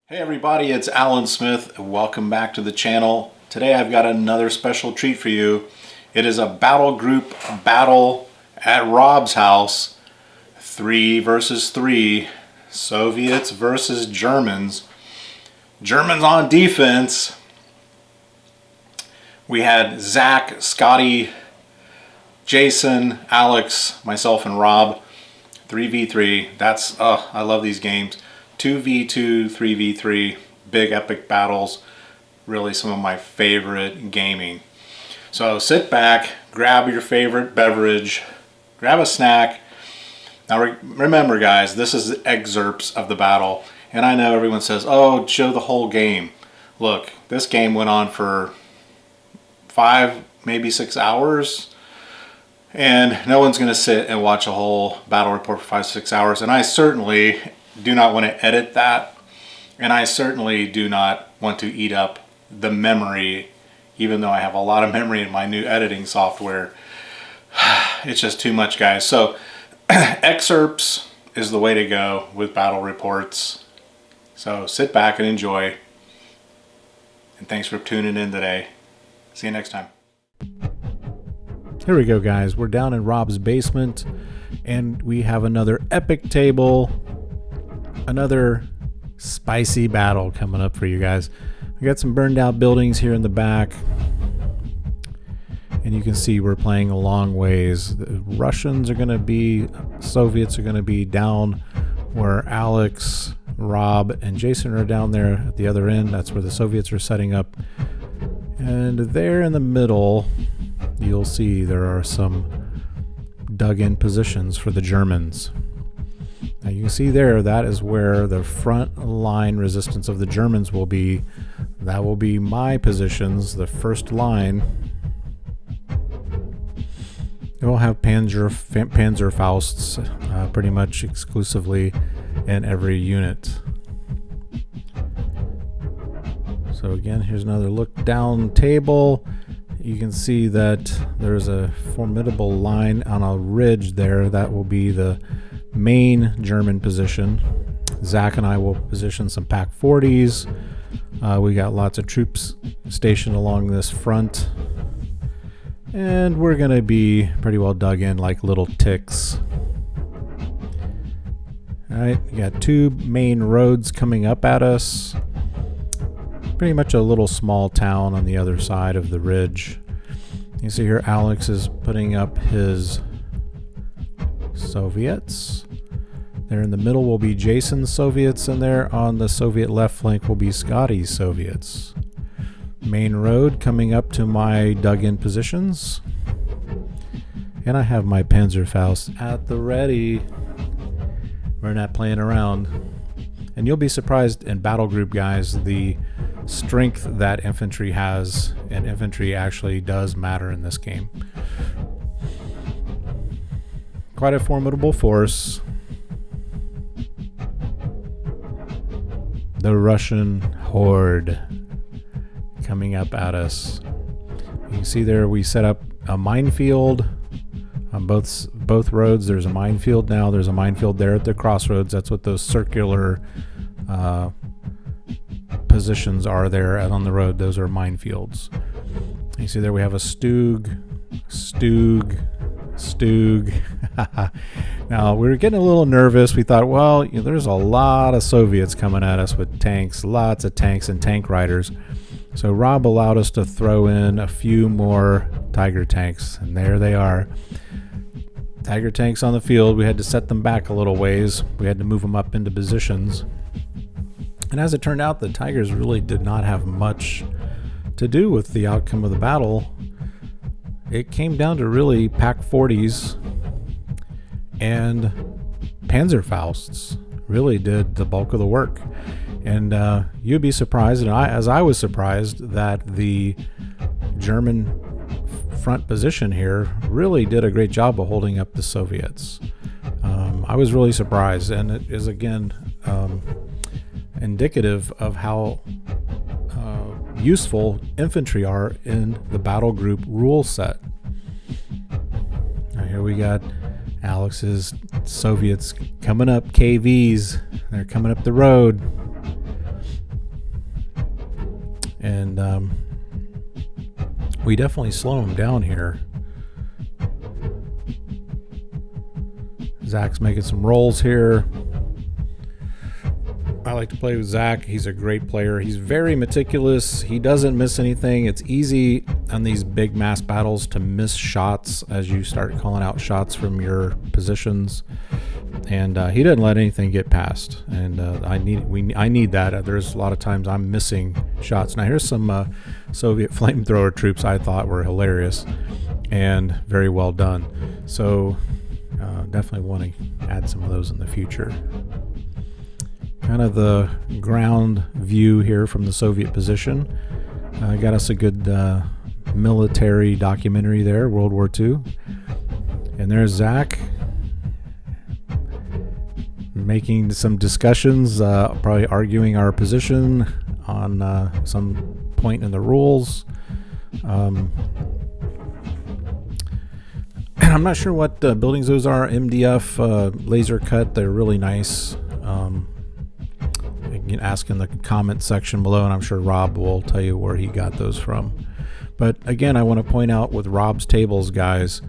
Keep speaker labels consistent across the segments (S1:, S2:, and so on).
S1: Hey everybody, it's Alan Smith. Welcome back to the channel. Today I've got another special treat for you. It is a battle group battle at Rob's house. 3 versus 3. Soviets versus Germans. Germans on defense. We had Zach, Scotty, Jason, Alex, myself, and Rob. 3v3. That's, I love these games. 2v2, 3v3, big epic battles. Really some of my favorite gaming. So sit back, grab your favorite beverage, grab a snack. Now remember guys, this is excerpts of the battle. And I know everyone says, oh, show the whole game. Look, this game went on for 5, maybe 6 hours. And no one's going to sit and watch a whole battle report for 5-6 hours. And I certainly do not want to edit that, and I certainly do not want to eat up the memory, even though I have a lot of memory in my new editing software. It's just too much, guys. So excerpts is the way to go with battle reports. So sit back and enjoy, and thanks for tuning in today. See you next time.
S2: Here we go, guys. We're down in Rob's basement, and we have another epic table. Another spicy battle coming up for you guys. We got some burned out buildings here in the back, and you can see we're playing a long ways. The Russians are going to be, Soviets are going to be down where Alex, Rob, and Jason are down there at the other end. That's where the Soviets are setting up. And there in the middle, you'll see there are some dug in positions for the Germans. Now you can see there, that is where the front line resistance of the Germans will be. That will be my positions, the first line. We'll have Panzerfausts pretty much exclusively in every unit. So again, here's another look down table. You can see that there's a formidable line on a ridge there. That will be the main German position. Zach and I will position some Pack 40s. We got lots of troops stationed along this front, and we're gonna be pretty well dug in like little ticks. All right, we got 2 main roads coming up at us. Pretty much a little small town on the other side of the ridge. You see here Alex is putting up his Soviets. There in the middle will be Jason's Soviets, and there on the Soviet left flank will be Scotty's Soviets. Main road coming up to my dug-in positions. And I have my Panzerfaust at the ready. We're not playing around. And you'll be surprised in battle group, guys, the strength that infantry has, and infantry actually does matter in this game. Quite a formidable force. The Russian horde coming up at us. You can see there we set up a minefield on both roads. There's a minefield now. There's a minefield there at the crossroads. That's what those circular positions are there out on the road. Those are minefields. You see there we have a Stug. Now we were getting a little nervous. We thought, well, there's a lot of Soviets coming at us with tanks, lots of tanks and tank riders. So Rob allowed us to throw in a few more Tiger tanks, and there they are. Tiger tanks on the field. We had to set them back a little ways. We had to move them up into positions. And as it turned out, the Tigers really did not have much to do with the outcome of the battle. It came down to really Pack 40s and Panzerfausts really did the bulk of the work. And you'd be surprised, and as I was surprised, that the German front position here really did a great job of holding up the Soviets. I was really surprised, and it is again indicative of how useful infantry are in the battle group rule set. Now here we got Alex's Soviets coming up, KVs. They're coming up the road. And we definitely slow him down here. Zach's making some rolls here. I like to play with Zach. He's a great player. He's very meticulous. He doesn't miss anything. It's easy on these big mass battles to miss shots as you start calling out shots from your positions. And he didn't let anything get past. And I need that. There's a lot of times I'm missing shots. Now here's some Soviet flamethrower troops I thought were hilarious and very well done. So definitely want to add some of those in the future. Kind of the ground view here from the Soviet position. Got us a good military documentary there, World War II. And there's Zach making some discussions, probably arguing our position on some point in the rules. And I'm not sure what buildings those are. MDF laser cut. They're really nice. You can ask in the comment section below, and I'm sure Rob will tell you where he got those from. But again, I want to point out with Rob's tables, guys,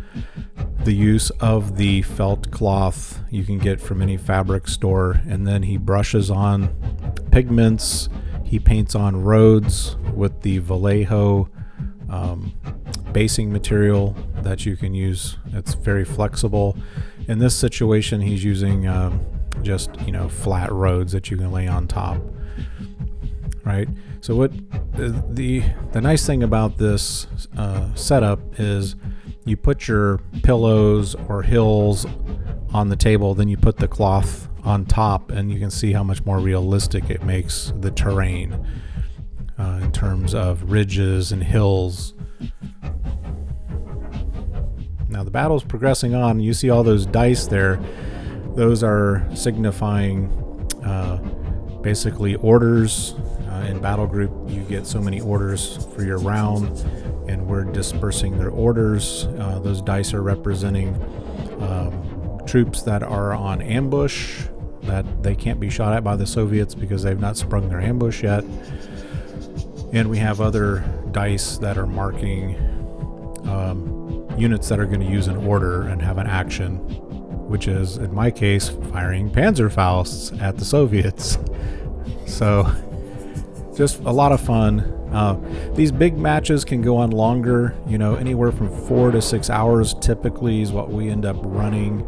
S2: the use of the felt cloth you can get from any fabric store, and then he brushes on pigments. He paints on roads with the Vallejo basing material that you can use. It's very flexible. In this situation, he's using just flat roads that you can lay on top, right? So what the nice thing about this setup is you put your pillows or hills on the table, then you put the cloth on top, and you can see how much more realistic it makes the terrain in terms of ridges and hills. Now the battle's progressing on. You see all those dice there. Those are signifying basically orders. In Battlegroup, you get so many orders for your round, and we're dispersing their orders. Those dice are representing troops that are on ambush, that they can't be shot at by the Soviets because they've not sprung their ambush yet. And we have other dice that are marking units that are going to use an order and have an action, which is, in my case, firing Panzerfausts at the Soviets. So, just a lot of fun. These big matches can go on longer, anywhere from 4 to 6 hours typically is what we end up running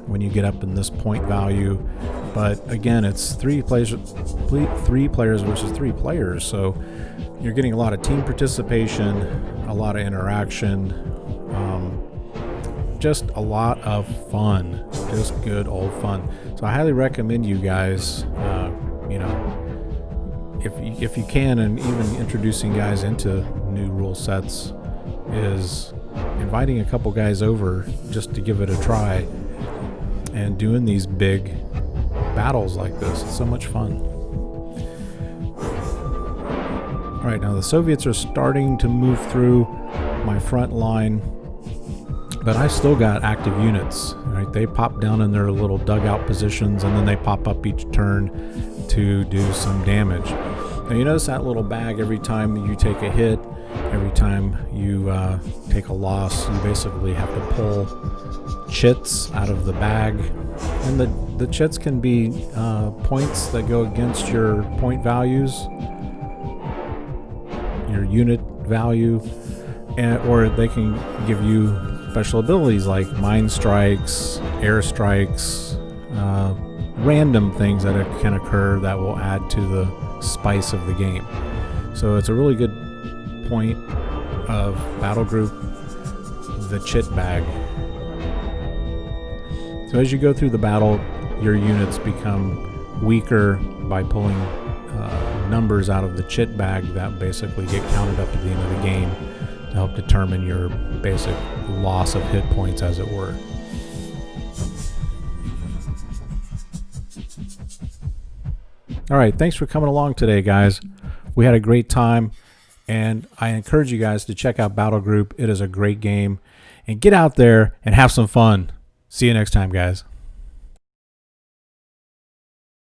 S2: when you get up in this point value. But again, it's three players versus 3 players, so you're getting a lot of team participation, a lot of interaction, just a lot of fun, just good old fun. So I highly recommend you guys, if you can, and even introducing guys into new rule sets, is inviting a couple guys over just to give it a try and doing these big battles like this. It's so much fun. All right, now the Soviets are starting to move through my front line, but I still got active units. Right, they pop down in their little dugout positions, and then they pop up each turn to do some damage. Now you notice that little bag, every time you take a hit, every time you take a loss, you basically have to pull chits out of the bag. And the chits can be points that go against your point values, your unit value, or they can give you special abilities like mine strikes, air strikes, random things that can occur that will add to the spice of the game. So it's a really good point of Battlegroup, the chit bag. So as you go through the battle, your units become weaker by pulling numbers out of the chit bag that basically get counted up at the end of the game to help determine your basic loss of hit points, as it were. All right, thanks for coming along today, guys. We had a great time, and I encourage you guys to check out Battlegroup. It is a great game, and get out there and have some fun. See you next time, guys.